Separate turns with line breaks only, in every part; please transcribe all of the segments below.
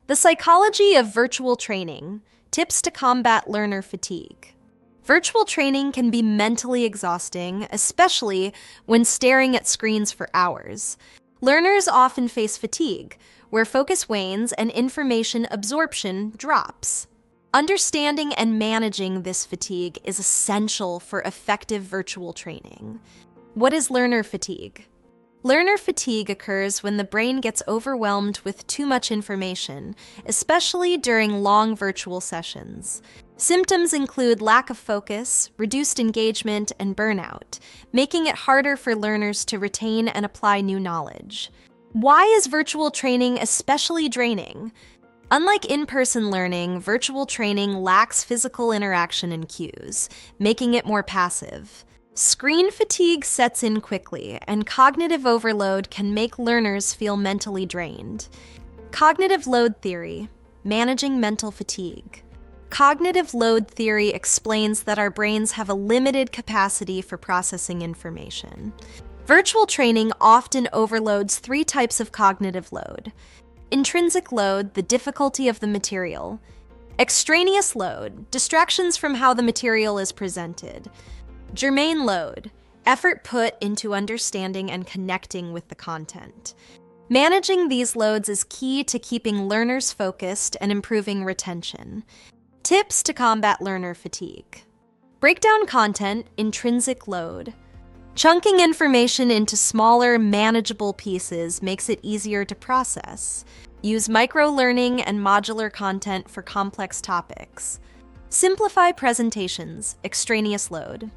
The psychology of virtual training, tips to combat learner fatigue. Virtual training can be mentally exhausting, especially when staring at screens for hours. Learners often face fatigue, where focus wanes and information absorption drops. Understanding and managing this fatigue is essential for effective virtual training. What is learner fatigue? Learner fatigue occurs when the brain gets overwhelmed with too much information, especially during long virtual sessions. Symptoms include lack of focus, reduced engagement, and burnout, making it harder for learners to retain and apply new knowledge. Why is virtual training especially draining? Unlike in-person learning, virtual training lacks physical interaction and cues, making it more passive. Screen fatigue sets in quickly, and cognitive overload can make learners feel mentally drained. Cognitive load theory, managing mental fatigue. Cognitive load theory explains that our brains have a limited capacity for processing information. Virtual training often overloads 3 types of cognitive load. Intrinsic load, the difficulty of the material. Extraneous load, distractions from how the material is presented. Germane load, effort put into understanding and connecting with the content. Managing these loads is key to keeping learners focused and improving retention. Tips to combat learner fatigue. Break down content, intrinsic load. Chunking information into smaller, manageable pieces makes it easier to process. Use micro-learning and modular content for complex topics. Simplify presentations, extraneous load.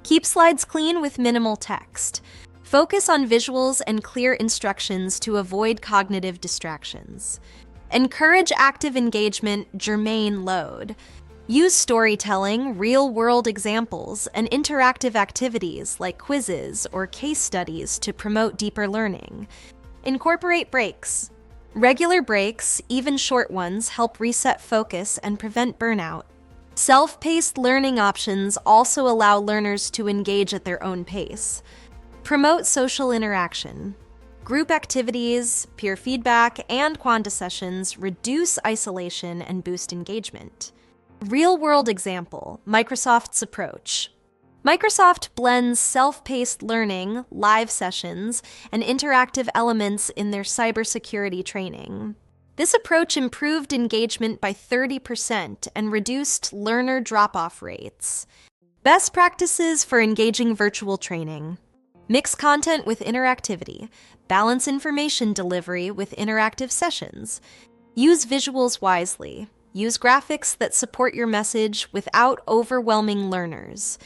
Keep slides clean with minimal text. Focus on visuals and clear instructions to avoid cognitive distractions. Encourage active engagement, germane load. Use storytelling, real-world examples, and interactive activities like quizzes or case studies to promote deeper learning. Incorporate breaks. Regular breaks, even short ones, help reset focus and prevent burnout. Self-paced learning options also allow learners to engage at their own pace. Promote social interaction. Group activities, peer feedback, and Quanta sessions reduce isolation and boost engagement. Real-world example, Microsoft's approach. Microsoft blends self-paced learning, live sessions, and interactive elements in their cybersecurity training. This approach improved engagement by 30% and reduced learner drop-off rates. Best practices for engaging virtual training. Mix content with interactivity. Balance information delivery with interactive sessions. Use visuals wisely. Use graphics that support your message without overwhelming learners.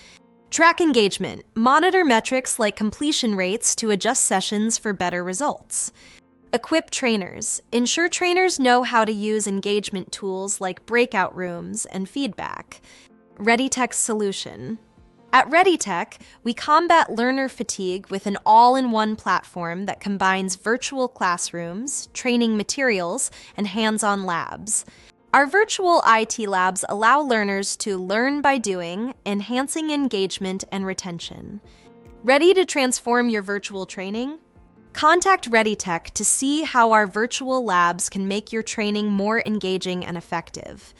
Track engagement. Monitor metrics like completion rates to adjust sessions for better results. Equip trainers. Ensure trainers know how to use engagement tools like breakout rooms and feedback. ReadyTech solution. At ReadyTech, we combat learner fatigue with an all-in-one platform that combines virtual classrooms, training materials, and hands-on labs. Our virtual IT labs allow learners to learn by doing, enhancing engagement and retention. Ready to transform your virtual training? Contact ReadyTech to see how our virtual labs can make your training more engaging and effective.